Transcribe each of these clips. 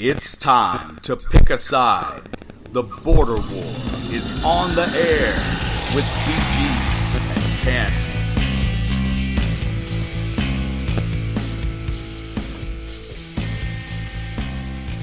It's time to pick a side. The border war is on the air with BG and Tan.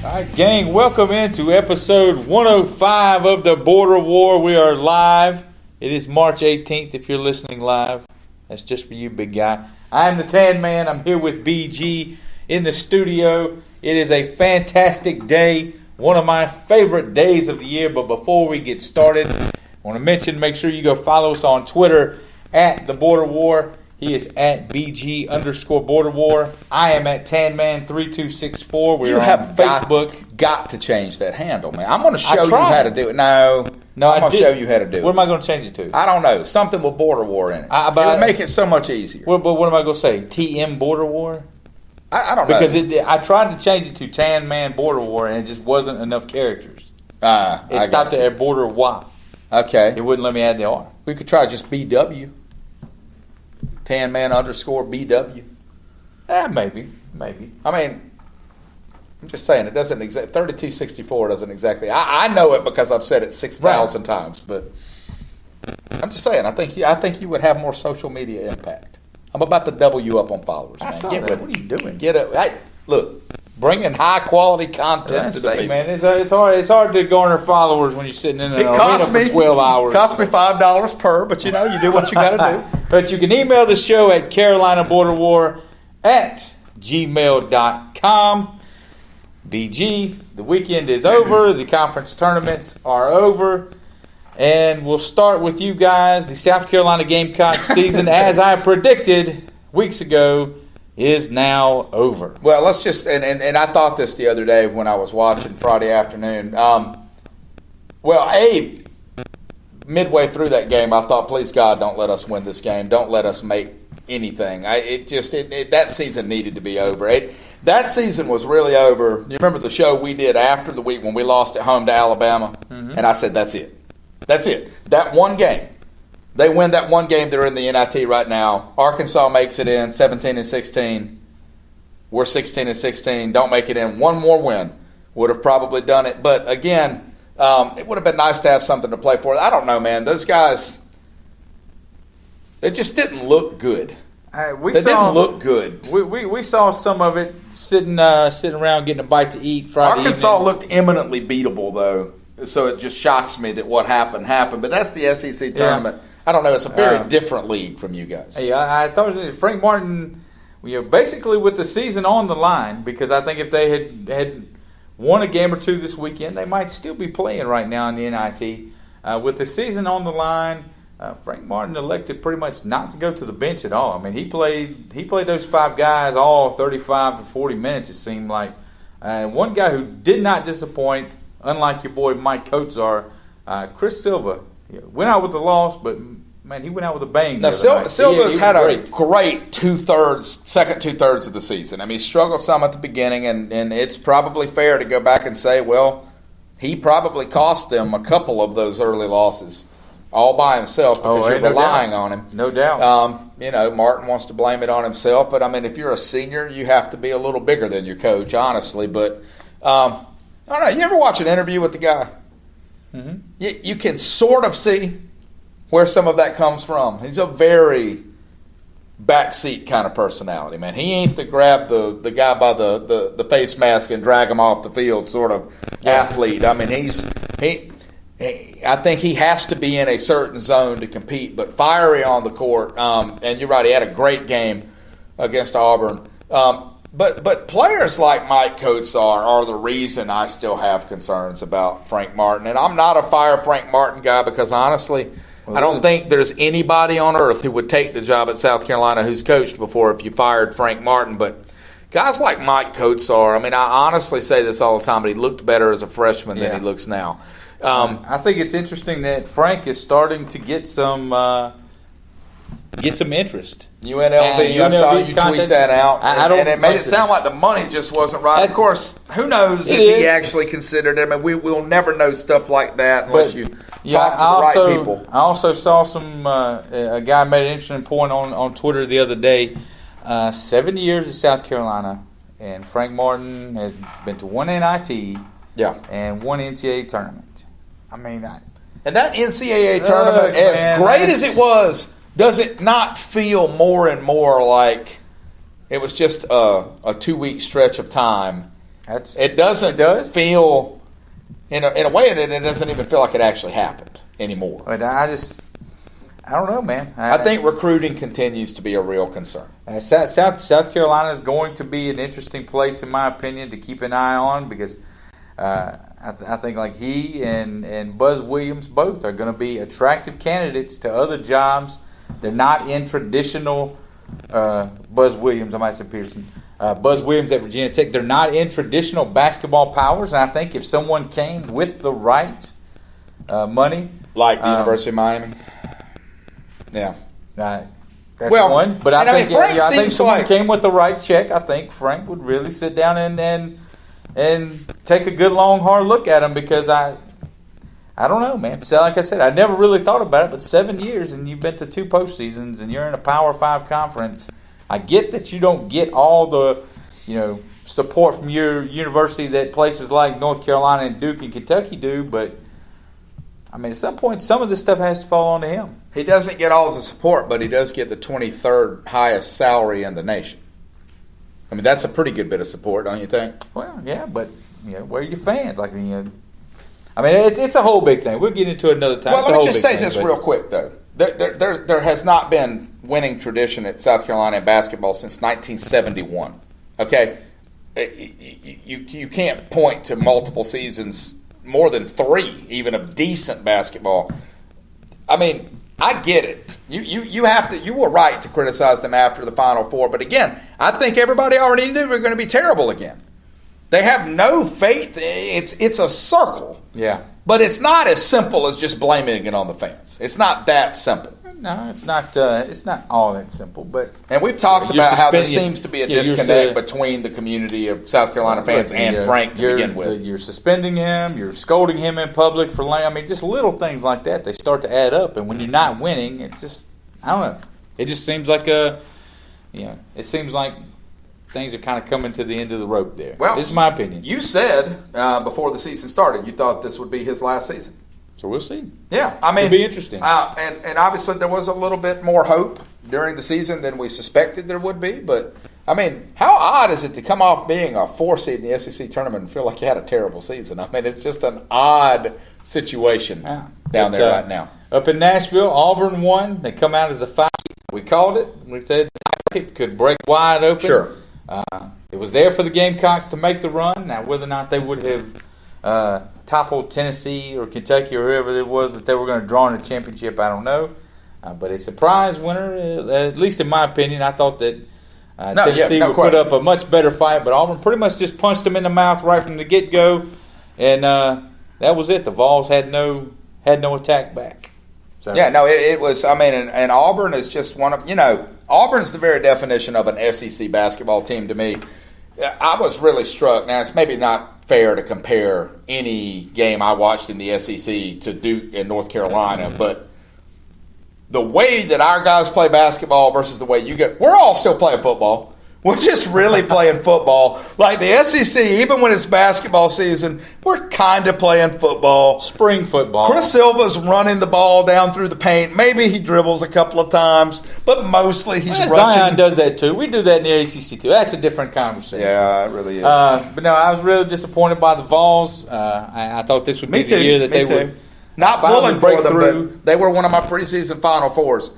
All right, gang, welcome into episode 105 of the Border War. We are live. It is March 18th if you're listening live. That's just for you, big guy. I'm the TanMan. I'm here with BG in the studio. It is a fantastic day, one of my favorite days of the year. But before we get started, I want to mention, make sure you go follow us on Twitter at the Border War. He is at BG_Border War. I am at TanMan3264. We're on Facebook. Got to change that handle, man. I'm going to show you tried. how to do it. No, I'm going to show you how to do it. What am I going to change it to? I don't know. Something with Border War in it. It would make it so much easier. But what am I going to say? TM Border War? I don't know. Because I tried to change it to TanMan Border War, and it just wasn't enough characters. It stopped at Border Y. Okay. It wouldn't let me add the R. We could try just BW. TanMan_BW. Maybe. I mean, I'm just saying, it doesn't 3264 doesn't exactly. I know it because I've said it 6,000 times, but I'm just saying, I think you would have more social media impact. I'm about to double you up on followers, man. I saw that. What are you doing? Hey, look, bringing high quality content to the people. Man, it's hard to garner followers when you're sitting in an arena for 12 hours. It cost me $5 per, but you do what you got to do. But you can email the show at carolinaborderwar@gmail.com. BG, the weekend is over. The conference tournaments are over. And we'll start with you guys. The South Carolina Gamecock season, as I predicted weeks ago, is now over. Well, let's just, and I thought this the other day when I was watching Friday afternoon. Midway through that game, I thought, please God, don't let us win this game. Don't let us make anything. That season needed to be over. That season was really over. You remember the show we did after the week when we lost at home to Alabama? Mm-hmm. And I said, that's it. That's it. That one game. They win that one game. They're in the NIT right now. Arkansas makes it in 17-16. We're 16-16. Don't make it in. One more win would have probably done it. But again, it would have been nice to have something to play for. I don't know, man. Those guys, they just didn't look good. Didn't look good. We saw some of it sitting around getting a bite to eat Friday Arkansas evening. looked eminently beatable, though. So it just shocks me that what happened. But that's the SEC tournament. Yeah. I don't know. It's a very different league from you guys. Hey, I thought Frank Martin, basically with the season on the line, because I think if they had won a game or two this weekend, they might still be playing right now in the NIT. With the season on the line, Frank Martin elected pretty much not to go to the bench at all. I mean, he played those five guys all 35 to 40 minutes, it seemed like. One guy who did not disappoint, unlike your boy Mike Coates, Chris Silva, went out with the loss, but man, he went out with a bang. Now, Silva's had a great second two-thirds of the season. I mean, he struggled some at the beginning, and it's probably fair to go back and say, well, he probably cost them a couple of those early losses all by himself because you're relying on him. No doubt. Martin wants to blame it on himself, but I mean, if you're a senior, you have to be a little bigger than your coach, honestly. But I don't know. You ever watch an interview with the guy? Mm-hmm. You can sort of see where some of that comes from. He's a very backseat kind of personality, man. He ain't the grab the guy by the face mask and drag him off the field sort of athlete. I mean, I think he has to be in a certain zone to compete, but fiery on the court. And you're right, he had a great game against Auburn. But players like Mike Coates are the reason I still have concerns about Frank Martin. And I'm not a fire Frank Martin guy because, honestly, I don't think there's anybody on earth who would take the job at South Carolina who's coached before if you fired Frank Martin. But guys like Mike Coates I honestly say this all the time, but he looked better as a freshman than he looks now. I think it's interesting that Frank is starting to get some interest. UNLV, I saw you tweet that out, and it made it sound like the money just wasn't right. Of course, who knows if he actually considered it. I mean, we'll never know stuff like that unless you talk to the right people. I also saw a guy made an interesting point on Twitter the other day. 7 years at South Carolina, and Frank Martin has been to one NIT and one NCAA tournament. I mean, and that NCAA tournament, great as it was, does it not feel more and more like it was just a 2-week stretch of time? It does feel, in a way, it doesn't even feel like it actually happened anymore. But I don't know, man. I think recruiting continues to be a real concern. South Carolina is going to be an interesting place, in my opinion, to keep an eye on because I think like he and Buzz Williams both are going to be attractive candidates to other jobs. They're not in traditional Buzz Williams. I might say Pearson. Buzz Williams at Virginia Tech. They're not in traditional basketball powers. And I think if someone came with the right money, like the University of Miami. Yeah. That's one. But I think, Frank I think someone like came with the right check. I think Frank would really sit down and take a good, long, hard look at him because I don't know, man. So, like I said, I never really thought about it, but 7 years and you've been to 2 postseasons and you're in a Power 5 conference. I get that you don't get all the, support from your university that places like North Carolina and Duke and Kentucky do, but I mean, at some point, some of this stuff has to fall onto him. He doesn't get all the support, but he does get the 23rd highest salary in the nation. I mean, that's a pretty good bit of support, don't you think? Well, yeah, but where are your fans? Like, I mean, it's a whole big thing. We'll get into it another time. Well, let me just say this real quick, though. There has not been winning tradition at South Carolina in basketball since 1971. Okay, you can't point to multiple seasons, more than 3, even of decent basketball. I mean, I get it. You have to. You were right to criticize them after the Final Four, but again, I think everybody already knew they were going to be terrible again. They have no faith. It's a circle. Yeah. But it's not as simple as just blaming it on the fans. It's not that simple. No, it's not. It's not all that simple. And we've talked about how there seems to be a disconnect between the community of South Carolina fans and Frank to begin with. You're suspending him. You're scolding him in public for I mean, just little things like that. They start to add up, and when you're not winning, it's just I don't know. It just seems like it seems like things are kind of coming to the end of the rope there. Well, this is my opinion. You said before the season started you thought this would be his last season. So we'll see. Yeah, I mean, it'll be interesting. And obviously there was a little bit more hope during the season than we suspected there would be. But, I mean, how odd is it to come off being a 4 seed in the SEC tournament and feel like you had a terrible season? I mean, it's just an odd situation down there right now. Up in Nashville, Auburn won. They come out as a 5 seed. We called it. We said it could break wide open. Sure. It was there for the Gamecocks to make the run. Now, whether or not they would have toppled Tennessee or Kentucky or whoever it was that they were going to draw in the championship, I don't know. But a surprise winner, at least in my opinion, I thought that Tennessee would put up a much better fight, but Auburn pretty much just punched them in the mouth right from the get-go, and that was it. The Vols had no attack back. So. Yeah, no, it was, I mean, and Auburn is just one of, Auburn's the very definition of an SEC basketball team to me. I was really struck. Now, it's maybe not fair to compare any game I watched in the SEC to Duke and North Carolina, but the way that our guys play basketball versus the way you get, we're all still playing football. We're just really playing football. Like the SEC, even when it's basketball season, we're kind of playing football. Spring football. Chris Silva's running the ball down through the paint. Maybe he dribbles a couple of times, but mostly he's rushing. Zion does that too. We do that in the ACC too. That's a different conversation. Yeah, it really is. But no, I was really disappointed by the Vols. I thought this would be the year that they would not pulling for them, but they were one of my preseason Final Fours.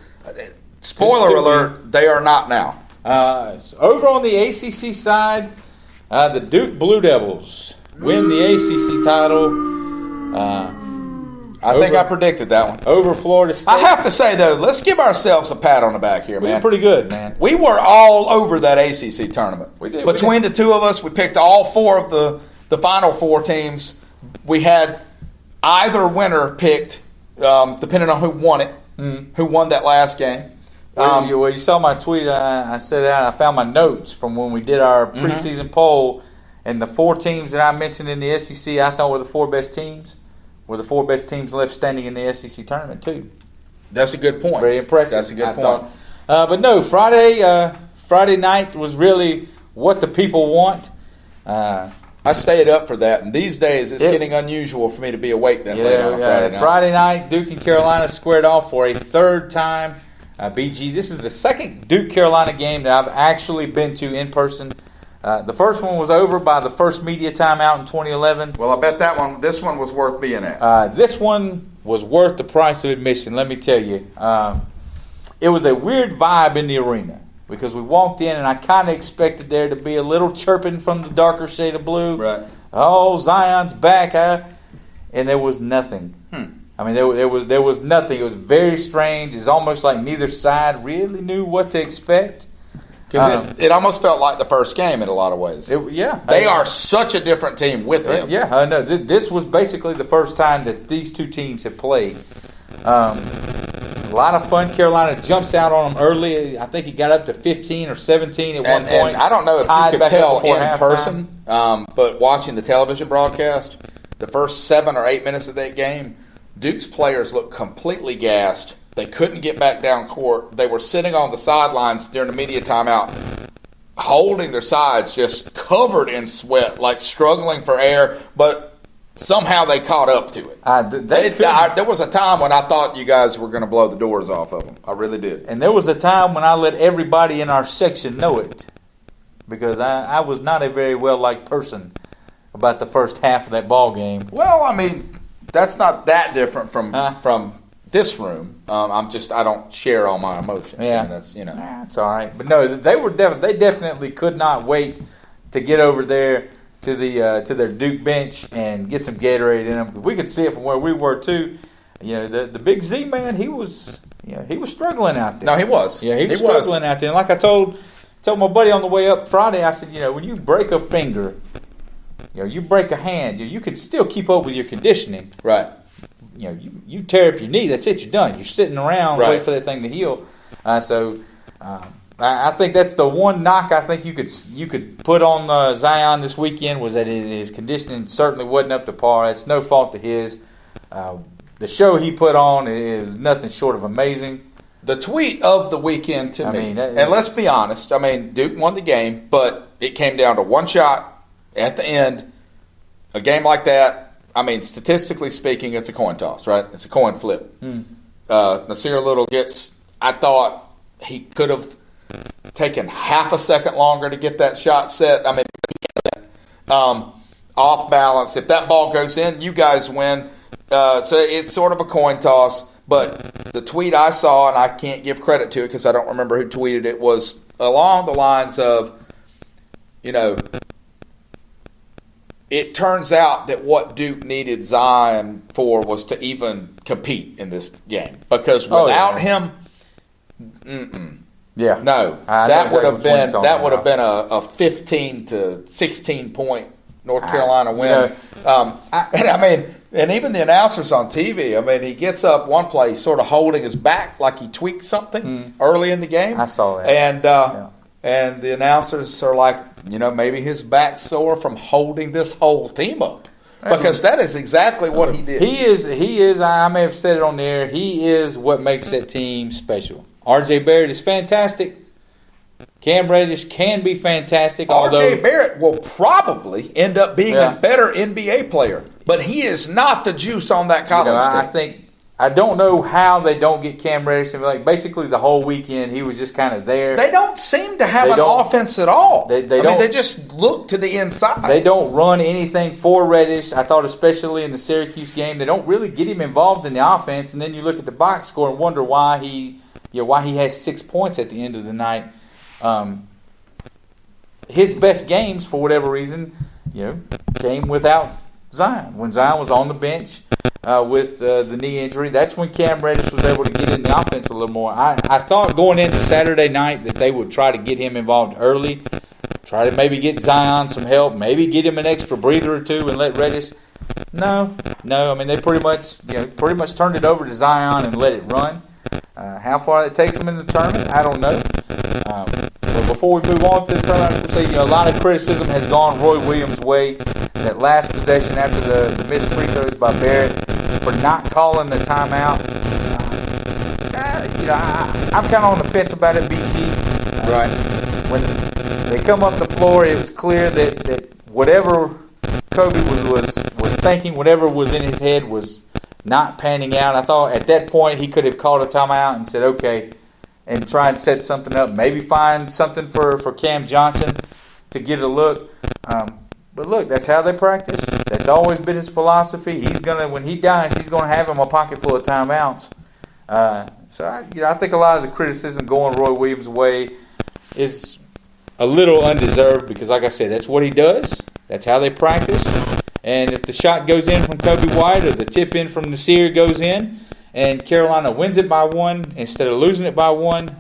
Spoiler alert, they are not now. Over on the ACC side, the Duke Blue Devils win the ACC title. I think I predicted that one. Over Florida State. I have to say, though, let's give ourselves a pat on the back here, man. We were pretty good, man. We were all over that ACC tournament. We did. Between the two of us, we picked all 4 of the Final 4 teams. We had either winner picked, depending on who won it, who won that last game. You saw my tweet. I said that I found my notes from when we did our preseason poll, and the 4 teams that I mentioned in the SEC I thought were the 4 best teams. Were the 4 best teams left standing in the SEC tournament too. That's a good point. Very impressive. That's a good point. But no, Friday night was really what the people want. I stayed up for that, and these days it's getting unusual for me to be awake that late on a Friday night. Friday night, Duke and Carolina squared off for a third time. BG, this is the second Duke-Carolina game that I've actually been to in person. The first one was over by the first media timeout in 2011. Well, I bet this one was worth being at. This one was worth the price of admission, let me tell you. It was a weird vibe in the arena because we walked in and I kind of expected there to be a little chirping from the darker shade of blue. Right. Oh, Zion's back, and there was nothing. I mean, there was nothing. It was very strange. It's almost like neither side really knew what to expect. Because it almost felt like the first game in a lot of ways. They are such a different team with him. Yeah, I know. This was basically the first time that these two teams have played. A lot of fun. Carolina jumps out on them early. I think it got up to 15 or 17 at one point. And I don't know if you could tell in person, but watching the television broadcast, the first 7 or 8 minutes of that game, Duke's players looked completely gassed. They couldn't get back down court. They were sitting on the sidelines during the media timeout, holding their sides, just covered in sweat, like struggling for air, but somehow they caught up to it. There was a time when I thought you guys were going to blow the doors off of them. I really did. And there was a time when I let everybody in our section know it because I was not a very well-liked person about the first half of that ball game. Well, I mean, that's not that different from this room. I don't share all my emotions. Yeah, I mean, that's that's all right. But no, they definitely could not wait to get over there to their Duke bench and get some Gatorade in them. We could see it from where we were too. The big Z man, he was struggling out there. No, he was. Yeah, he was struggling out there. And like I told my buddy on the way up Friday, I said, when you break a finger, you break a hand, you can still keep up with your conditioning. Right. You tear up your knee, that's it, you're done. You're sitting around waiting for that thing to heal. I think that's the one knock I think you could put on Zion this weekend was that his conditioning certainly wasn't up to par. It's no fault to his. The show he put on is nothing short of amazing. The tweet of the weekend to me, and let's be honest, Duke won the game, but it came down to one shot at the end. A game like that, statistically speaking, it's a coin toss, right? It's a coin flip. Nasir Little I thought he could have taken half a second longer to get that shot set. Off balance. If that ball goes in, you guys win. So it's sort of a coin toss. But the tweet I saw, and I can't give credit to it because I don't remember who tweeted it, was along the lines of, it turns out that what Duke needed Zion for was to even compete in this game. Because without him, that would have been a 15 to 16 point North Carolina win. And even the announcers on TV, he gets up one play sort of holding his back like he tweaked something early in the game. I saw that. And the announcers are like, maybe his back's sore from holding this whole team up. Because that is exactly what he did. He is, I may have said it on the air, he is what makes that team special. RJ Barrett is fantastic. Cam Reddish can be fantastic. RJ Barrett will probably end up being a better NBA player. But he is not the juice on that college team. I don't know how they don't get Cam Reddish. Basically the whole weekend he was just kind of there. They don't seem to have an offense at all. They just look to the inside. They don't run anything for Reddish. I thought especially in the Syracuse game, they don't really get him involved in the offense. And then you look at the box score and wonder why he has 6 points at the end of the night. His best games, for whatever reason, came without Zion. When Zion was on the bench with the knee injury, that's when Cam Reddish was able to get in the offense a little more. I thought going into Saturday night that they would try to get him involved early, try to maybe get Zion some help, maybe get him an extra breather or two and let Reddish. No. They pretty much turned it over to Zion and let it run. How far that takes them in the tournament, I don't know. But before we move on to the tournament, we'll say a lot of criticism has gone Roy Williams' way. That last possession after the missed free throws by Barrett for not calling the timeout. I'm kind of on the fence about it, BG. Right. They come up the floor. It was clear that whatever Kobe was thinking, whatever was in his head was not panning out. I thought at that point he could have called a timeout and said, okay, and try and set something up. Maybe find something for Cam Johnson to get a look. But look, that's how they practice. That's always been his philosophy. When he dies, he's gonna have him a pocket full of timeouts. So I think a lot of the criticism going Roy Williams' way is a little undeserved because, like I said, that's what he does. That's how they practice. And if the shot goes in from Kobe White or the tip in from Nasir goes in and Carolina wins it by one instead of losing it by one,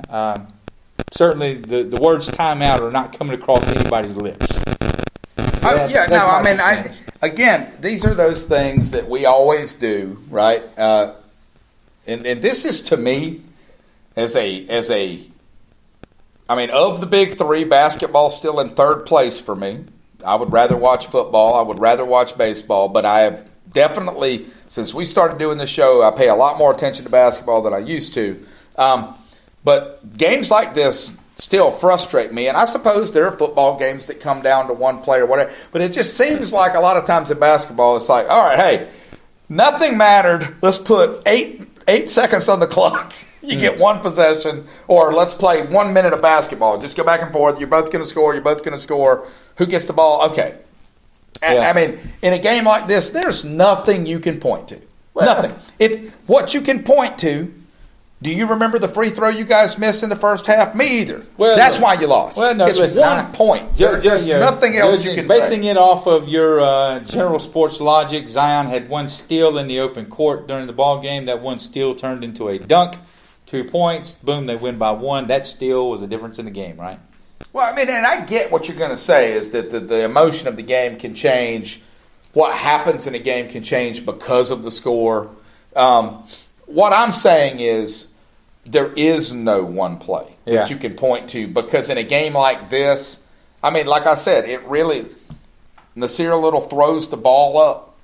certainly the words timeout are not coming across anybody's lips. Again, these are those things that we always do, right? And this is, to me, of the big three, basketball's still in third place for me. I would rather watch football. I would rather watch baseball. But I have definitely, since we started doing this show, I pay a lot more attention to basketball than I used to. But games like this still frustrate me. And I suppose there are football games that come down to one play or whatever. But it just seems like a lot of times in basketball, it's like, all right, hey, nothing mattered. Let's put eight seconds on the clock. You get one possession, or let's play 1 minute of basketball. Just go back and forth. You're both going to score. You're both going to score. Who gets the ball? Okay. I mean, in a game like this, there's nothing you can point to. Nothing. What you can point to, do you remember the free throw you guys missed in the first half? Me either. That's why you lost. Well, no, it's listen, 1 point. There's nothing else you can basing say. it off of your general sports logic, Zion had one steal in the open court during the ball game. That one steal turned into a dunk. 2 points. Boom, they win by one. That steal was a difference in the game, right? Well, I mean, and I get what you're going to say is that the emotion of the game can change. What happens in a game can change because of the score. What I'm saying is there is no one play that you can point to because in a game like this, I mean, like I said, it really – Nasir Little throws the ball up.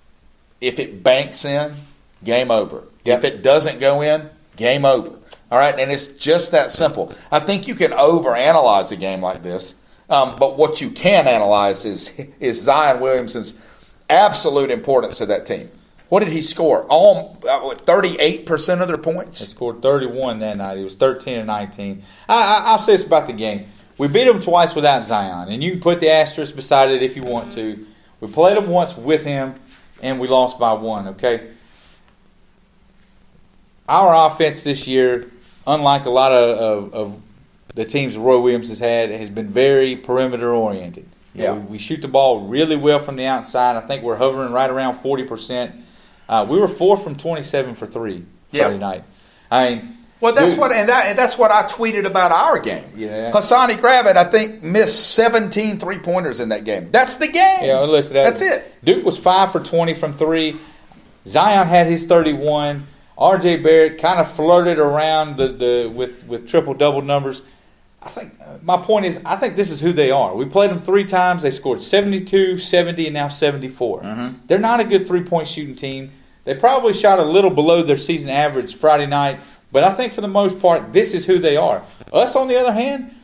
If it banks in, game over. If it doesn't go in, game over. All right, and it's just that simple. I think you can overanalyze a game like this, but what you can analyze is Zion Williamson's absolute importance to that team. What did he score? 38% of their points? He scored 31 that night. He was 13 and 19. I'll say this about the game. We beat them twice without Zion, and you can put the asterisk beside it if you want to. We played them once with him, and we lost by one, okay? Our offense this year, unlike a lot of the teams Roy Williams has been very perimeter-oriented. We shoot the ball really well from the outside. I think we're hovering right around 40%. We were 4 from 27 for 3 Friday night. I mean, that's what I tweeted about our game. Yeah. Hassani Gravett, I think, missed 17 3-pointers in that game. That's the game. Yeah, listen, that's it. Duke was 5 for 20 from 3. Zion had his 31. R.J. Barrett kind of flirted around with triple-double numbers. I think my point is I think this is who they are. We played them 3 times. They scored 72, 70, and now 74. Mm-hmm. They're not a good three-point shooting team. They probably shot a little below their season average Friday night, but I think for the most part, this is who they are. Us, on the other hand,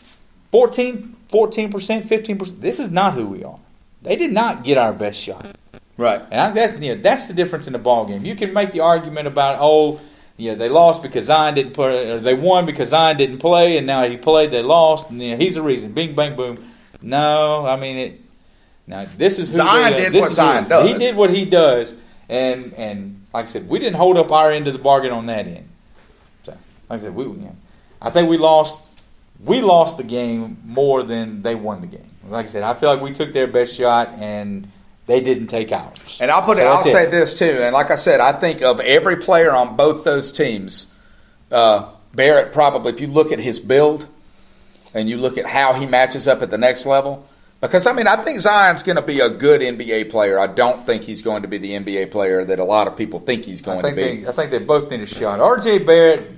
14%, 15%, this is not who we are. They did not get our best shot. Right. And that's the difference in the ball game. You can make the argument about, they lost because Zion didn't play, or they won because Zion didn't play, and now he played, they lost, and he's the reason. Bing, bang, boom. No, I mean, this is who Zion did what Zion does. He did what he does, and like I said, we didn't hold up our end of the bargain on that end. So, like I said, I think we lost the game more than they won the game. Like I said, I feel like we took their best shot, and they didn't take ours. And I'll say this too. And like I said, I think of every player on both those teams, Barrett probably, if you look at his build and you look at how he matches up at the next level, because, I think Zion's going to be a good NBA player. I don't think he's going to be the NBA player that a lot of people think he's going to be. I think they both need a shot. R.J. Barrett,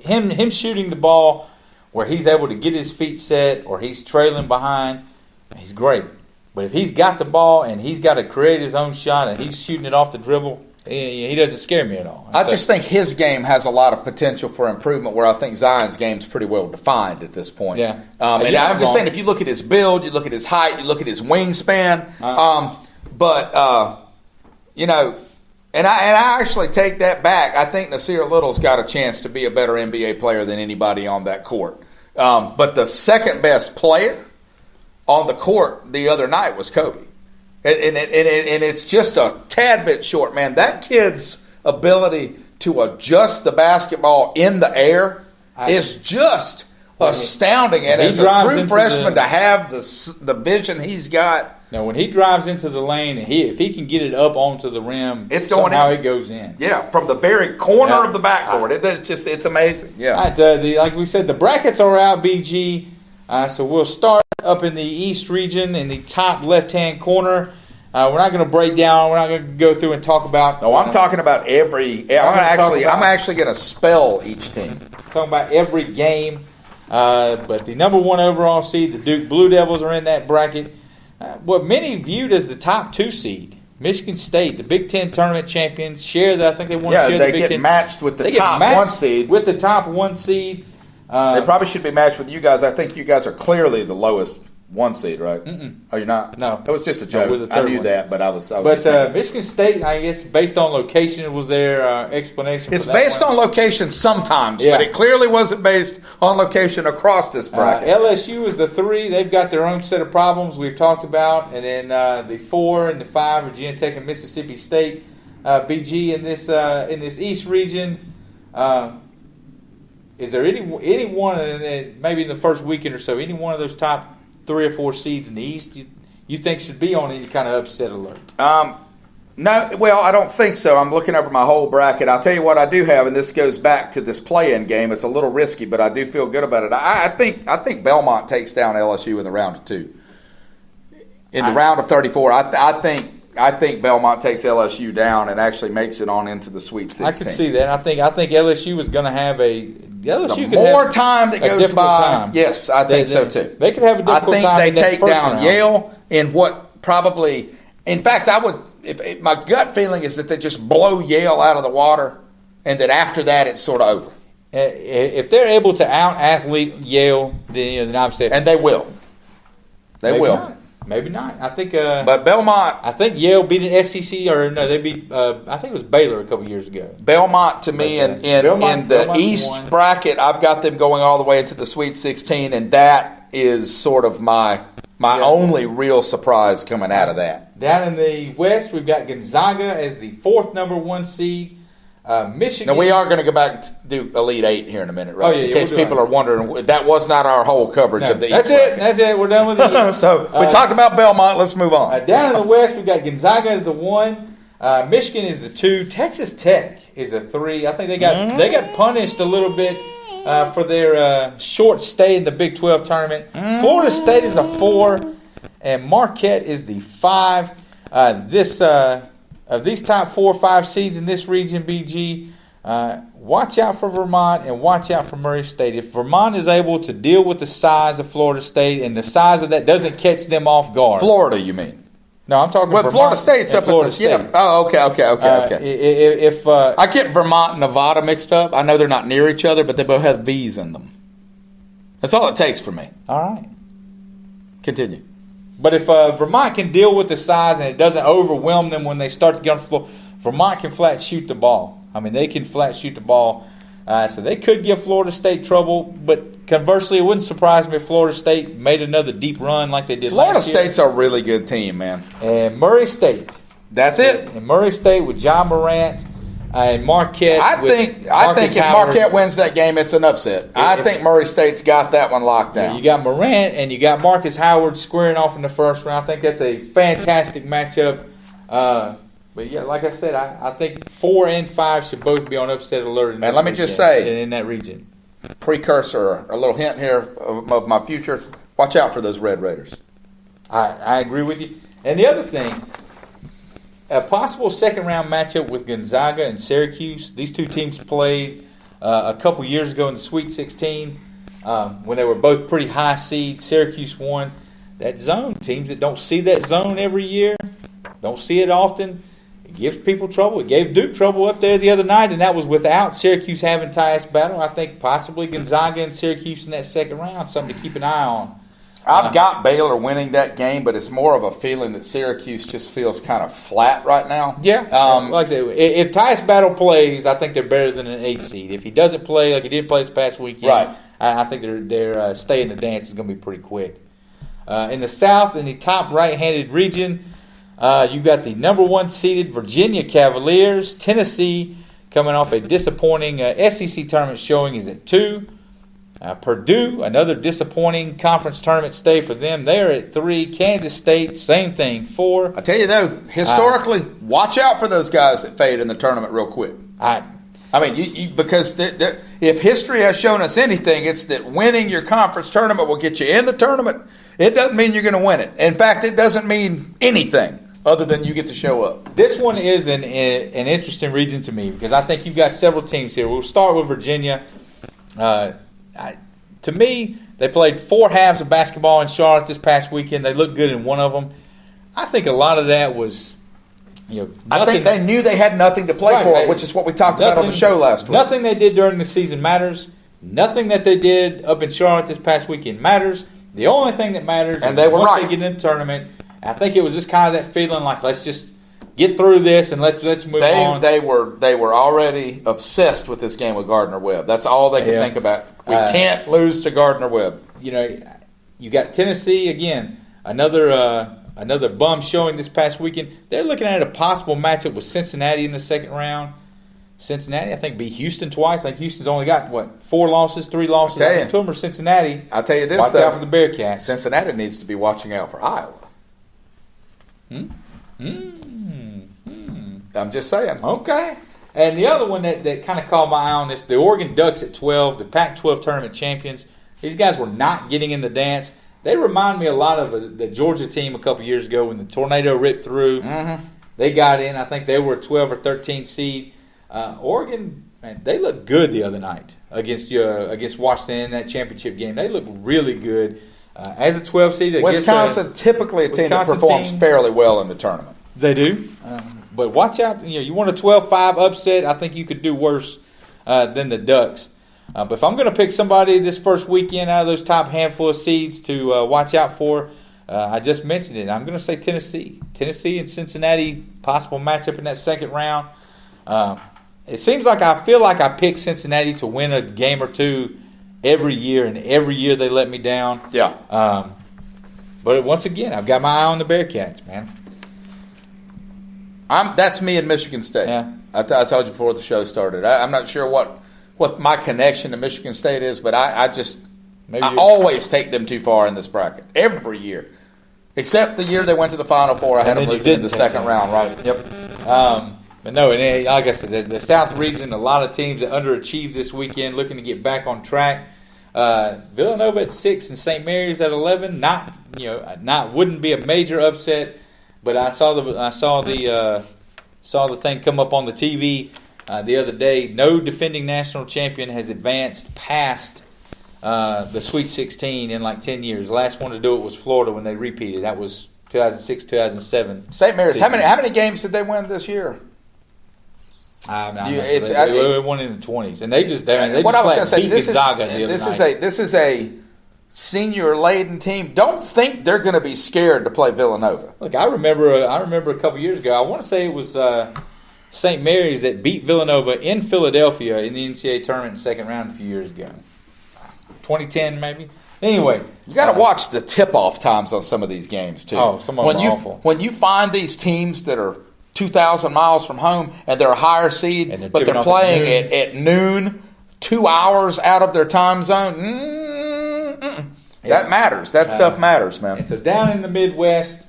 him shooting the ball where he's able to get his feet set or he's trailing behind, he's great. But if he's got the ball and he's got to create his own shot and he's shooting it off the dribble, He doesn't scare me at all. I just think his game has a lot of potential for improvement, where I think Zion's game's pretty well defined at this point. Yeah. And I'm just saying, if you look at his build, you look at his height, you look at his wingspan, and I actually take that back. I think Nasir Little's got a chance to be a better NBA player than anybody on that court. But the second best player on the court the other night was Kobe. And it's just a tad bit short, man. That kid's ability to adjust the basketball in the air is just astounding. And as a true freshman, to have the vision he's got. Now, when he drives into the lane, and if he can get it up onto the rim, it's going somehow in. It goes in. Yeah, from the very corner of the backboard. It's amazing. Yeah. Like we said, the brackets are out, BG. So we'll start up in the East region in the top left-hand corner. We're not going to break down. We're not going to go through and talk about. No, I'm talking about every. I'm actually going to spell each team. Talking about every game. But the number 1 overall seed, the Duke Blue Devils, are in that bracket. What many viewed as the top 2 seed, Michigan State, the Big Ten tournament champions, share that. I think they want to share the Big Ten. Yeah, they get matched with the top 1 seed. With the top 1 seed. They probably should be matched with you guys. I think you guys are clearly the lowest 1 seed, right? Oh, you're not? No. It was just a joke. No, I knew that, but I was But Michigan State, I guess, based on location, was their explanation It's for that. based on location sometimes, Yeah. but it clearly wasn't based on location across this bracket. LSU is the 3. They've got their own set of problems we've talked about. And then the 4 and the 5, Virginia Tech and Mississippi State. BG in this East region. Is there any one, maybe in the first weekend or so, any one of those top 3 or 4 seeds in the East you think should be on any kind of upset alert? No, well, I don't think so. I'm looking over my whole bracket. I'll tell you what I do have, and this goes back to this play-in game. It's a little risky, but I do feel good about it. I think Belmont takes down LSU in the round of 2. In the round of 34, I think Belmont takes LSU down and actually makes it on into the Sweet 16. I could see that. I think LSU is going to have the more time that goes by, yes, I think so too. They could have a difficult time. I think they take down round. Yale in what probably. In fact, I would. My gut feeling is that they just blow Yale out of the water, and that after that it's sort of over. If they're able to out-athlete Yale, then obviously, and they will. They will. Maybe not. I think. But Belmont. I think Yale beat an SEC, or no, they beat. I think it was Baylor a couple years ago. Belmont, to me, in the East bracket, I've got them going all the way into the Sweet 16, and that is sort of my only real surprise coming out of that. Down in the West, we've got Gonzaga as the 4th number 1 seed. Michigan. Now, we are going to go back and do Elite 8 here in a minute, right? Oh, yeah, in case people are wondering, that was not our whole coverage of the East. That's it. We're done with the East. So, we talked about Belmont. Let's move on. Down in the West, we've got Gonzaga as the 1. Michigan is the 2. Texas Tech is a 3. I think they got punished a little bit for their short stay in the Big 12 tournament. Florida State is a 4. And Marquette is the 5. Of these top 4 or 5 seeds in this region, BG, watch out for Vermont and watch out for Murray State. If Vermont is able to deal with the size of Florida State and the size of that doesn't catch them off guard. Florida, you mean? No, I'm talking about Florida State's up Florida at the State. yeah. Oh, okay. If I get Vermont and Nevada mixed up. I know they're not near each other, but they both have V's in them. That's all it takes for me. All right. Continue. But if Vermont can deal with the size and it doesn't overwhelm them when they start to get on the floor, Vermont can flat shoot the ball. I mean, they can flat shoot the ball. So they could give Florida State trouble. But conversely, it wouldn't surprise me if Florida State made another deep run like they did Florida last year. State's a really good team, man. And Murray State. That's it. And Murray State with John Morant and Marquette. I think if Marquette wins that game, it's an upset. I think Murray State's got that one locked down. You got Morant and you got Marcus Howard squaring off in the first round. I think that's a fantastic matchup. But yeah, like I said, I think 4 and 5 should both be on upset alert. And let me just say, in that region, precursor, a little hint here of my future. Watch out for those Red Raiders. I agree with you. And the other thing, a possible second-round matchup with Gonzaga and Syracuse. These two teams played a couple years ago in the Sweet 16 when they were both pretty high seeds. Syracuse won. That zone, teams that don't see that zone every year, don't see it often, It gives people trouble. It gave Duke trouble up there the other night, and that was without Syracuse having Tyus Battle. I think possibly Gonzaga and Syracuse in that second round, something to keep an eye on. I've got Baylor winning that game, but it's more of a feeling that Syracuse just feels kind of flat right now. Yeah. Like I said, if Tyus Battle plays, I think they're better than an 8 seed. If he doesn't play like he did play this past weekend, right. I think their stay in the dance is going to be pretty quick. In the South, in the top right-handed region, you've got the number 1 seeded Virginia Cavaliers. Tennessee, coming off a disappointing SEC tournament showing, is at 2. Purdue, another disappointing conference tournament stay for them. They're at 3. Kansas State, same thing, 4. I tell you though, historically, watch out for those guys that fade in the tournament real quick. I mean, because if history has shown us anything, it's that winning your conference tournament will get you in the tournament. It doesn't mean you're going to win it. In fact, it doesn't mean anything other than you get to show up. This one is an interesting region to me because I think you've got several teams here. We'll start with Virginia. To me, they played 4 halves of basketball in Charlotte this past weekend. They looked good in one of them. I think a lot of that was, I think they knew they had nothing to play for, which is what we talked about on the show last week. Nothing they did during the season matters. Nothing that they did up in Charlotte this past weekend matters. The only thing that matters is once they get in the tournament, I think it was just kind of that feeling like, let's just get through this and let's move on. They were already obsessed with this game with Gardner-Webb. That's all they could think about. We can't lose to Gardner-Webb. You got Tennessee again, another bum showing this past weekend. They're looking at a possible matchup with Cincinnati in the second round. Cincinnati, I think, beat Houston twice. I think Houston's only got 4 losses, 3 losses. I tell you, to them or Cincinnati. I'll tell you this: watch out for the Bearcats. Cincinnati needs to be watching out for Iowa. I'm just saying. Okay. And the other one that kind of caught my eye on this, the Oregon Ducks at 12, the Pac-12 tournament champions. These guys were not getting in the dance. They remind me a lot of the Georgia team a couple years ago when the tornado ripped through. Mm-hmm. They got in. I think they were a 12 or 13 seed. Oregon, man, they looked good the other night against Washington in that championship game. They looked really good. As a 12 seed, Wisconsin typically a team that performs fairly well in the tournament. They do. But watch out. You want a 12-5 upset, I think you could do worse than the Ducks. But if I'm going to pick somebody this first weekend out of those top handful of seeds to watch out for, I just mentioned it. I'm going to say Tennessee. Tennessee and Cincinnati, possible matchup in that second round. It seems like I feel like I pick Cincinnati to win a game or two every year, and every year they let me down. Yeah. But once again, I've got my eye on the Bearcats, man. That's me in Michigan State. Yeah. I told you before the show started. I'm not sure what my connection to Michigan State is, but I always take them too far in this bracket every year, except the year they went to the Final Four. I had them losing in the second round, right? Yep. But no, and like I said, the South region, a lot of teams that underachieved this weekend, looking to get back on track. Villanova at 6 and St. Mary's at 11. Wouldn't be a major upset. But I saw the thing come up on the TV the other day. No defending national champion has advanced past the Sweet 16 in like 10 years. The last one to do it was Florida when they repeated. That was 2006, 2007. St. Mary's. How many games did they win this year? They won in the 20s, and they just beat Gonzaga the other night. This is a senior-laden team. Don't think they're going to be scared to play Villanova. Look, I remember a couple years ago. I want to say it was St. Mary's that beat Villanova in Philadelphia in the NCAA tournament in the second round a few years ago. 2010 maybe. Anyway, you got to watch the tip-off times on some of these games too. Oh, some of them are awful. When you find these teams that are 2,000 miles from home and they're a higher seed, but they're playing at noon, 2 hours out of their time zone. That matters. That stuff matters, man. And so down in the Midwest,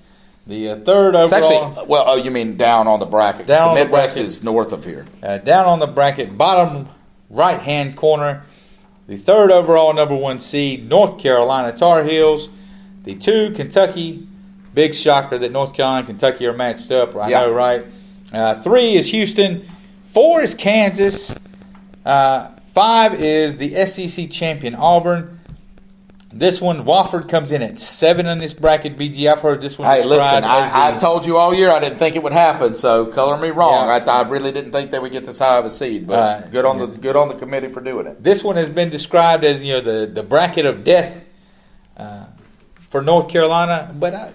the third overall. You mean down on the bracket? The Midwest is north of here. Down on the bracket, bottom right-hand corner, the third overall number 1 seed, North Carolina Tar Heels. The 2, Kentucky. Big shocker that North Carolina and Kentucky are matched up. I know, right? 3 is Houston. 4 is Kansas. 5 is the SEC champion Auburn. This one, Wofford comes in at 7 in this bracket, BG. I've heard this one described I told you all year I didn't think it would happen, so color me wrong. Yeah. I really didn't think they would get this high of a seed, but good on the committee for doing it. This one has been described as the bracket of death for North Carolina, but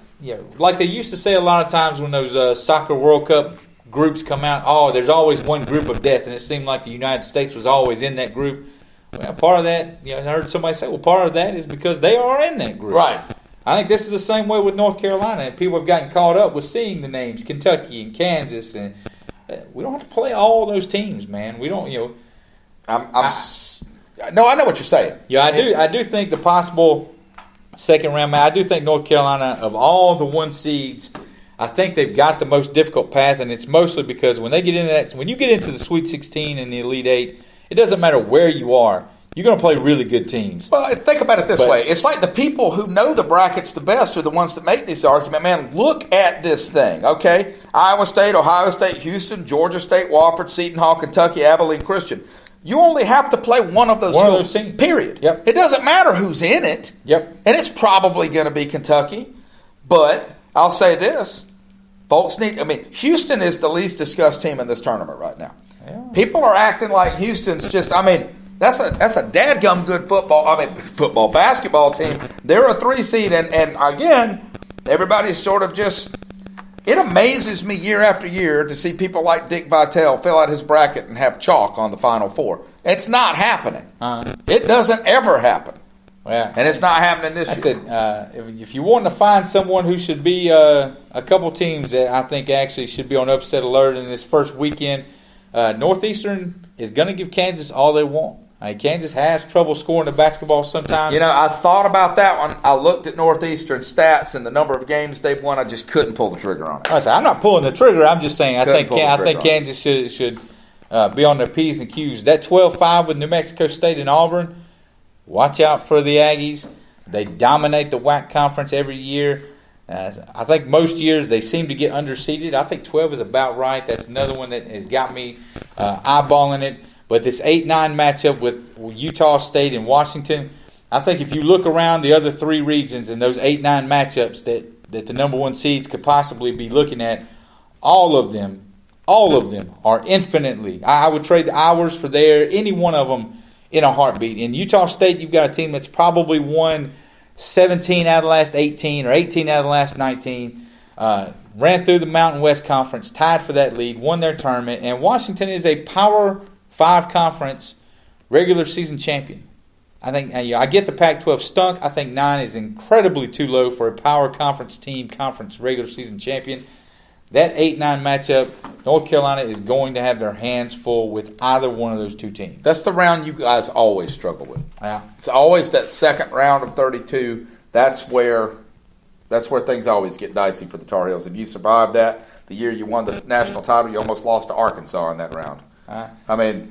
like they used to say a lot of times when those soccer World Cup groups come out, there's always one group of death, and it seemed like the United States was always in that group. Well, part of that, I heard somebody say, part of that is because they are in that group. Right. I think this is the same way with North Carolina, and people have gotten caught up with seeing the names, Kentucky and Kansas, and we don't have to play all those teams, man. We don't, No, I know what you're saying. Yeah, I do think the possible second round match, I do think North Carolina, of all the 1 seeds, I think they've got the most difficult path, and it's mostly because when they get into that, when you get into the Sweet 16 and the Elite 8, it doesn't matter where you are. You're going to play really good teams. Well, think about it this way. It's like the people who know the brackets the best are the ones that make this argument. Man, look at this thing, okay? Iowa State, Ohio State, Houston, Georgia State, Wofford, Seton Hall, Kentucky, Abilene Christian. You only have to play one of those schools, period. Yep. It doesn't matter who's in it. Yep. And it's probably going to be Kentucky. But I'll say this. Folks Houston is the least discussed team in this tournament right now. Yeah. People are acting like Houston's just, that's a dadgum good basketball team. They're a 3 seed, and again, everybody's sort of just, it amazes me year after year to see people like Dick Vitale fill out his bracket and have chalk on the Final Four. It's not happening. It doesn't ever happen. Yeah. And it's not happening this year. I said, if you want to find someone who should be a couple teams that I think actually should be on upset alert in this first weekend, Northeastern is going to give Kansas all they want. Kansas has trouble scoring the basketball sometimes. I thought about that one. I looked at Northeastern stats and the number of games they've won. I just couldn't pull the trigger on it. I said, I'm not pulling the trigger. I'm just saying I think Kansas should be on their P's and Q's. That 12-5 with New Mexico State and Auburn, watch out for the Aggies. They dominate the WAC conference every year. I think most years they seem to get underseeded. I think 12 is about right. That's another one that has got me eyeballing it. But this 8-9 matchup with Utah State and Washington, I think if you look around the other 3 regions and those 8-9 matchups that the number 1 seeds could possibly be looking at, all of them are infinitely. I would trade the hours for any one of them in a heartbeat. In Utah State, you've got a team that's probably won 17 out of the last 18 or 18 out of the last 19, ran through the Mountain West Conference, tied for that lead, won their tournament, and Washington is a Power 5 conference regular season champion. I think I get the Pac-12 stunk. I think 9 is incredibly too low for a Power Conference team, conference regular season champion. That 8-9 matchup, North Carolina is going to have their hands full with either one of those 2 teams. That's the round you guys always struggle with. Yeah. It's always that second round of 32. That's where things always get dicey for the Tar Heels. If you survived that, the year you won the national title, you almost lost to Arkansas in that round. No,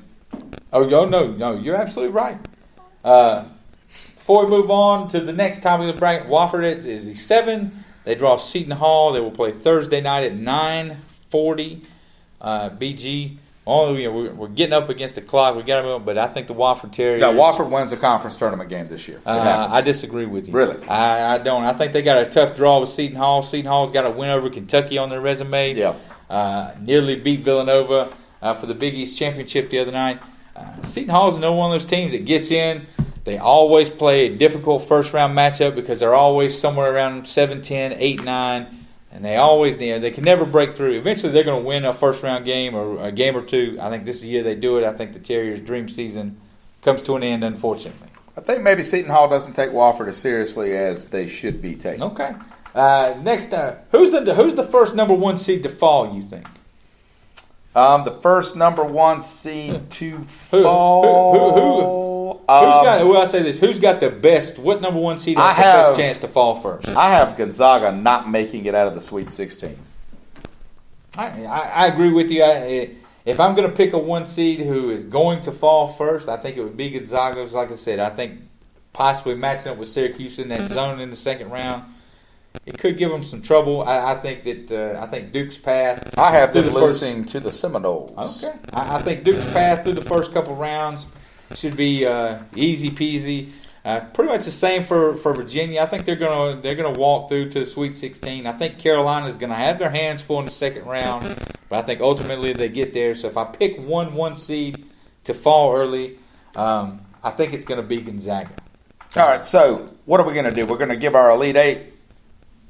you're absolutely right. Before we move on to the next topic of the bracket, Wofford is a 7. They draw Seton Hall. They will play Thursday night at 9:40. BG. We're getting up against the clock. We got to move, but I think the Wofford Terriers. Yeah, Wofford wins a conference tournament game this year. I disagree with you. Really? I don't. I think they got a tough draw with Seton Hall. Seton Hall's got a win over Kentucky on their resume. Yeah. Nearly beat Villanova for the Big East Championship the other night. Seton Hall's another one of those teams that gets in. They always play a difficult first-round matchup because they're always somewhere around 7-10, 8-9, and they can never break through. Eventually, they're going to win a first-round game or a game or 2. I think this is the year they do it. I think the Terriers' dream season comes to an end, unfortunately. I think maybe Seton Hall doesn't take Wofford as seriously as they should be taken. Okay. Next, who's the first number 1 seed to fall, you think? The first number 1 seed to fall. Who's got the best? What number 1 seed has the best chance to fall first? I have Gonzaga not making it out of the Sweet 16. I agree with you. If I'm going to pick a 1 seed who is going to fall first, I think it would be Gonzaga. Like I said, I think possibly matching up with Syracuse in that zone in the second round, it could give them some trouble. I think Duke's path. I have them losing to the Seminoles. Okay. I think Duke's path through the first couple rounds should be easy peasy. Pretty much the same for Virginia. I think they're gonna walk through to the Sweet 16. I think Carolina is gonna have their hands full in the second round, but I think ultimately they get there. So if I pick one seed to fall early, I think it's gonna be Gonzaga. All right. So what are we gonna do? We're gonna give our Elite Eight.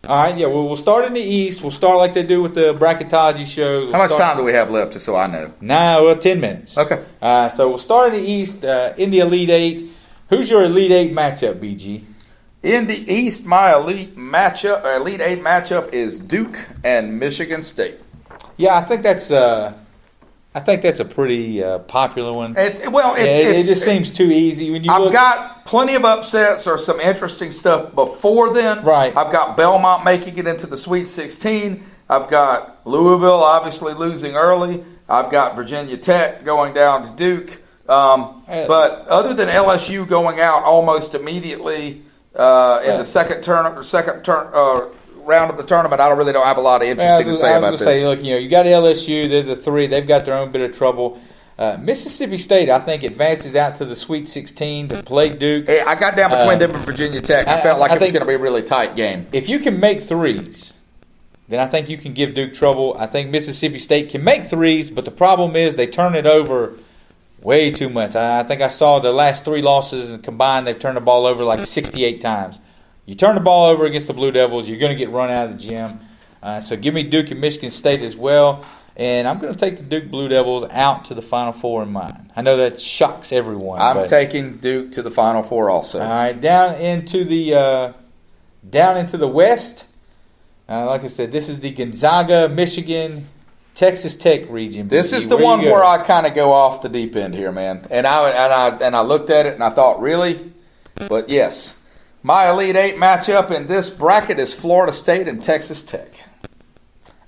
All right. Yeah. Well, we'll start in the East. We'll start like they do with the bracketology shows. How much time do we have left, just so I know? 10 minutes. Okay. So we'll start in the East in the Elite Eight. Who's your Elite Eight matchup, BG? In the East, my Elite Eight matchup is Duke and Michigan State. Yeah, I think that's a pretty popular one. It just seems too easy when you. I've got plenty of upsets or some interesting stuff before then. Right. I've got Belmont making it into the Sweet 16. I've got Louisville obviously losing early. I've got Virginia Tech going down to Duke. But other than LSU going out almost immediately in the second round of the tournament, I don't have a lot of interesting to say about this. Look, you got LSU. They're the three. They've got their own bit of trouble. Mississippi State, I think, advances out to the Sweet 16 to play Duke. I got down between them and Virginia Tech. I felt like it was going to be a really tight game. If you can make threes, then I think you can give Duke trouble. I think Mississippi State can make threes, but the problem is they turn it over way too much. I think I saw the last 3 losses and combined, they've turned the ball over like 68 times. You turn the ball over against the Blue Devils, you're going to get run out of the gym. So give me Duke and Michigan State as well. And I'm going to take the Duke Blue Devils out to the Final Four in mine. I know that shocks everyone. I'm taking Duke to the Final Four also. All right, down into the West. Like I said, this is the Gonzaga, Michigan, Texas Tech region. This is the one where I kind of go off the deep end here, man. And I looked at it and I thought, really? But yes, my Elite Eight matchup in this bracket is Florida State and Texas Tech.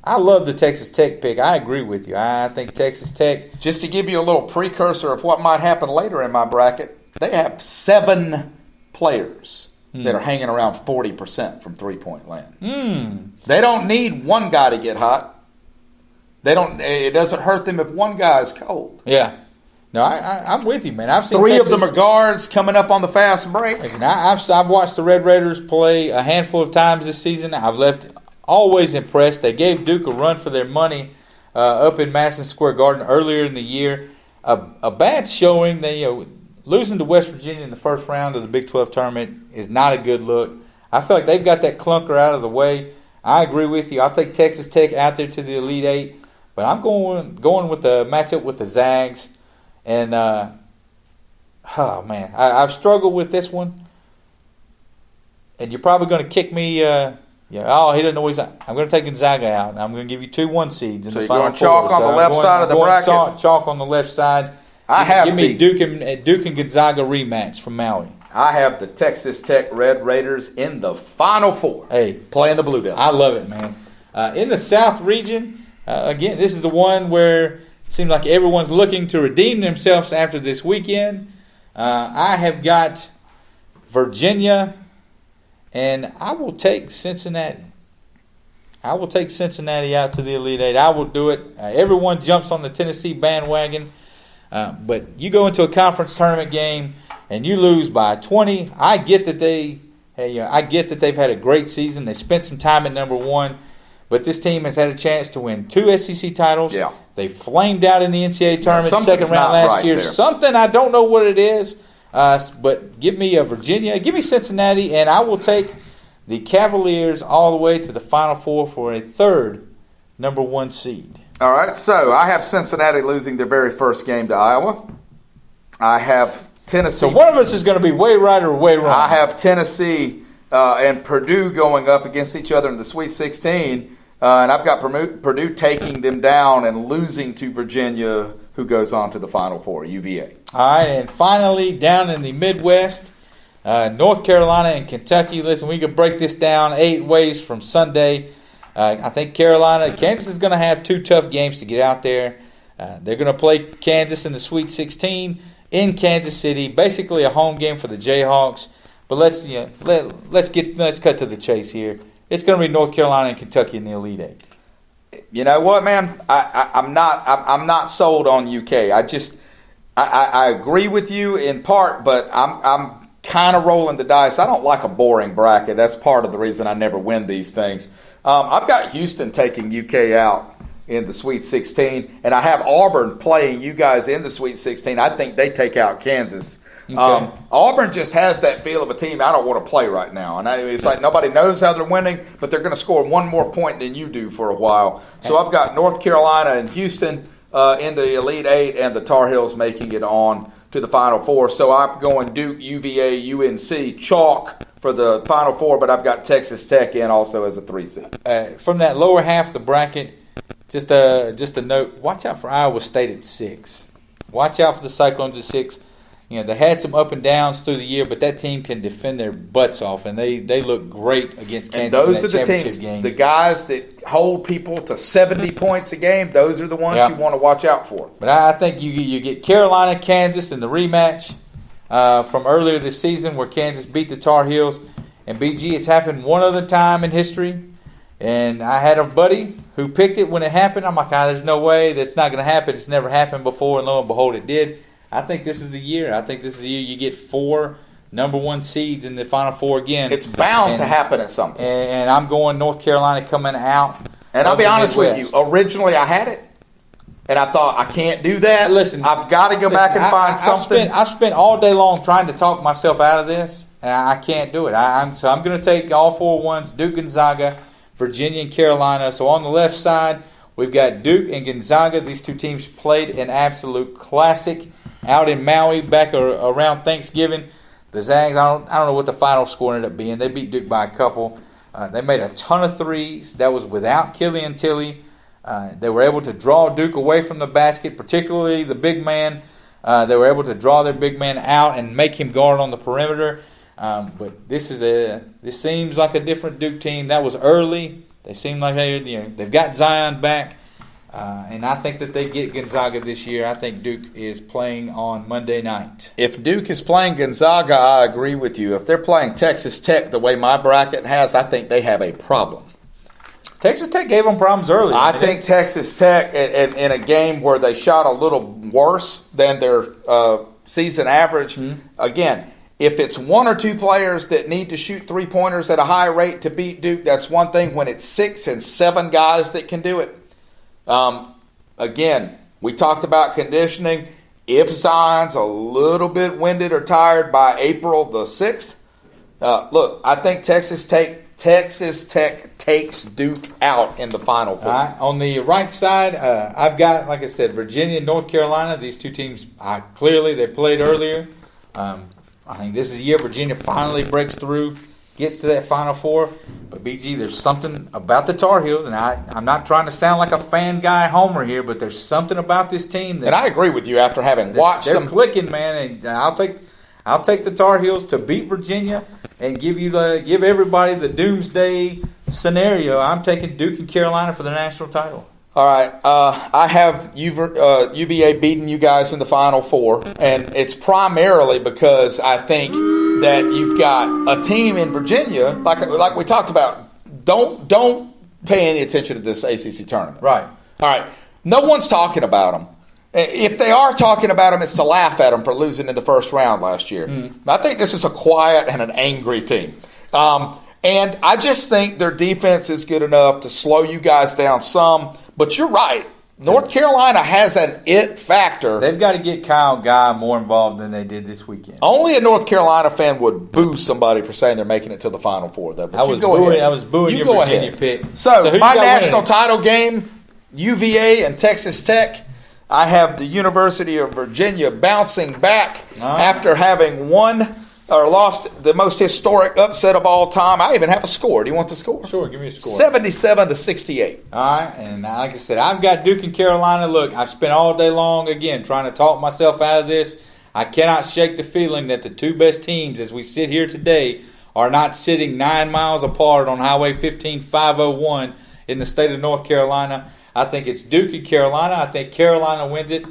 I love the Texas Tech pick. I agree with you. I think Texas Tech. Just to give you a little precursor of what might happen later in my bracket, they have 7 players that are hanging around 40% from three-point land. They don't need one guy to get hot. It doesn't hurt them if one guy is cold. Yeah. No, I'm with you, man. I've seen 3 of them are guards coming up on the fast break. I've watched the Red Raiders play a handful of times this season. I've left always impressed. They gave Duke a run for their money up in Madison Square Garden earlier in the year. A bad showing. Losing to West Virginia in the first round of the Big 12 tournament is not a good look. I feel like they've got that clunker out of the way. I agree with you. I'll take Texas Tech out there to the Elite Eight. But I'm going with the matchup with the Zags. And, I've struggled with this one. And you're probably going to kick me. He doesn't know I'm going to take Gonzaga out. And I'm going to give you 2 1 seeds in the Final Four. So you're going chalk on the left side of the bracket? Chalk on the left side. Give me Duke and Gonzaga rematch from Maui. I have the Texas Tech Red Raiders in the Final Four. Hey, playing the Blue Devils. I love it, man. In the South region, again, this is the one where it seems like everyone's looking to redeem themselves after this weekend. I have got Virginia, and I will take Cincinnati. I will take Cincinnati out to the Elite Eight. I will do it. Everyone jumps on the Tennessee bandwagon. But you go into a conference tournament game and you lose by 20. I get that they've had a great season. They spent some time at number 1, but this team has had a chance to win 2 SEC titles. Yeah. They flamed out in the NCAA tournament second round last year. Something I don't know what it is. But give me Virginia, give me Cincinnati, and I will take the Cavaliers all the way to the Final Four for a third number 1 seed. All right, so I have Cincinnati losing their very first game to Iowa. I have Tennessee. So one of us is going to be way right or way wrong. I have Tennessee and Purdue going up against each other in the Sweet 16, and I've got Purdue taking them down and losing to Virginia, who goes on to the Final Four, UVA. All right, and finally, down in the Midwest, North Carolina and Kentucky. Listen, we could break this down 8 ways from Sunday. I think Kansas is going to have 2 tough games to get out there. They're going to play Kansas in the Sweet 16 in Kansas City, basically a home game for the Jayhawks. But let's cut to the chase here. It's going to be North Carolina and Kentucky in the Elite Eight. You know what, man? I'm not sold on UK. I agree with you in part, but I'm kind of rolling the dice. I don't like a boring bracket. That's part of the reason I never win these things. I've got Houston taking UK out in the Sweet 16, and I have Auburn playing you guys in the Sweet 16. I think they take out Kansas. Okay. Auburn just has that feel of a team I don't want to play right now. And it's like nobody knows how they're winning, but they're going to score one more point than you do for a while. So I've got North Carolina and Houston in the Elite Eight, and the Tar Heels making it on to the Final Four. So I'm going Duke, UVA, UNC, chalk for the Final Four, but I've got Texas Tech in also as a 3 seed. From that lower half of the bracket, just a note, watch out for Iowa State at 6. Watch out for the Cyclones at 6. They had some up and downs through the year, but that team can defend their butts off, and they look great against Kansas. And those in are the teams, games. The guys that hold people to 70 points a game, those are the ones you want to watch out for. But I think you get Carolina, Kansas in the rematch from earlier this season where Kansas beat the Tar Heels. And BG, it's happened one other time in history. And I had a buddy who picked it when it happened. I'm like, there's no way that's not going to happen. It's never happened before, and lo and behold, it did. I think this is the year. I think this is the year you get 4 number 1 seeds in the Final Four again. It's bound to happen at some point. And I'm going North Carolina coming out. And I'll be honest with you. Originally, I had it, and I thought, I can't do that. Listen, I've got to go back and find something. I've spent all day long trying to talk myself out of this, and I can't do it. So I'm going to take all 4 ones, Duke, Gonzaga, Virginia, and Carolina. So on the left side, we've got Duke and Gonzaga. These two teams played an absolute classic out in Maui back around Thanksgiving. The Zags, I don't know what the final score ended up being. They beat Duke by a couple. They made a ton of threes. That was without Killian Tilly. They were able to draw Duke away from the basket, particularly the big man. They were able to draw their big man out and make him guard on the perimeter. But this seems like a different Duke team. That was early. They seem like they've got Zion back. And I think that they get Gonzaga this year. I think Duke is playing on Monday night. If Duke is playing Gonzaga, I agree with you. If they're playing Texas Tech the way my bracket has, I think they have a problem. Texas Tech gave them problems early. I think Texas Tech, in a game where they shot a little worse than their season average, again, if it's 1 or 2 players that need to shoot 3-pointers at a high rate to beat Duke, that's one thing. When it's 6 and 7 guys that can do it, again, we talked about conditioning. If Zion's a little bit winded or tired by April the 6th, look, I think Texas Tech takes Duke out in the Final Four. All right. On the right side, I've got, like I said, Virginia and North Carolina. These two teams, clearly they played earlier. I think this is the year Virginia finally breaks through, gets to that Final Four. But, BG, there's something about the Tar Heels, and I'm not trying to sound like a fan guy homer here, but there's something about this team. And I agree with you after having watched them. They're clicking, man, and I'll take the Tar Heels to beat Virginia and give everybody the doomsday scenario. I'm taking Duke and Carolina for the national title. All right, I have UVA beating you guys in the Final Four, and it's primarily because I think that you've got a team in Virginia, like we talked about. Don't pay any attention to this ACC tournament. Right. All right. No one's talking about them. If they are talking about them, it's to laugh at them for losing in the first round last year. I think this is a quiet and an angry team. And I just think their defense is good enough to slow you guys down some. But you're right. North Carolina has an it factor. They've got to get Kyle Guy more involved than they did this weekend. Only a North Carolina fan would boo somebody for saying they're making it to the Final Four, though. But I was booing your Virginia pick. So my national title game, UVA and Texas Tech. I have the University of Virginia bouncing back after having won or lost the most historic upset of all time. I even have a score. Do you want the score? Sure, give me a score. 77-68. All right, and like I said, I've got Duke and Carolina. Look, I've spent all day long, again, trying to talk myself out of this. I cannot shake the feeling that the two best teams as we sit here today are not sitting 9 miles apart on Highway 15-501 in the state of North Carolina. I think it's Duke and Carolina. I think Carolina wins it.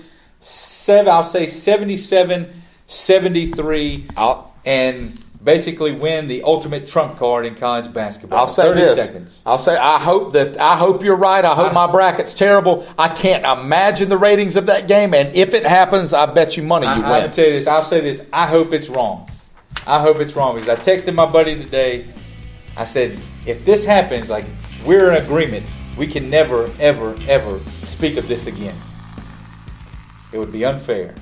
I'll say 77-73. And basically win the ultimate trump card in college basketball. I'll say 30 this. seconds. I hope you're right. I hope my bracket's terrible. I can't imagine the ratings of that game, and if it happens, I bet you money you win. I'll tell you this. I'll say this. I hope it's wrong. I hope it's wrong, because I texted my buddy today. I said, if this happens, like, we're in agreement. We can never, ever, ever speak of this again. It would be unfair.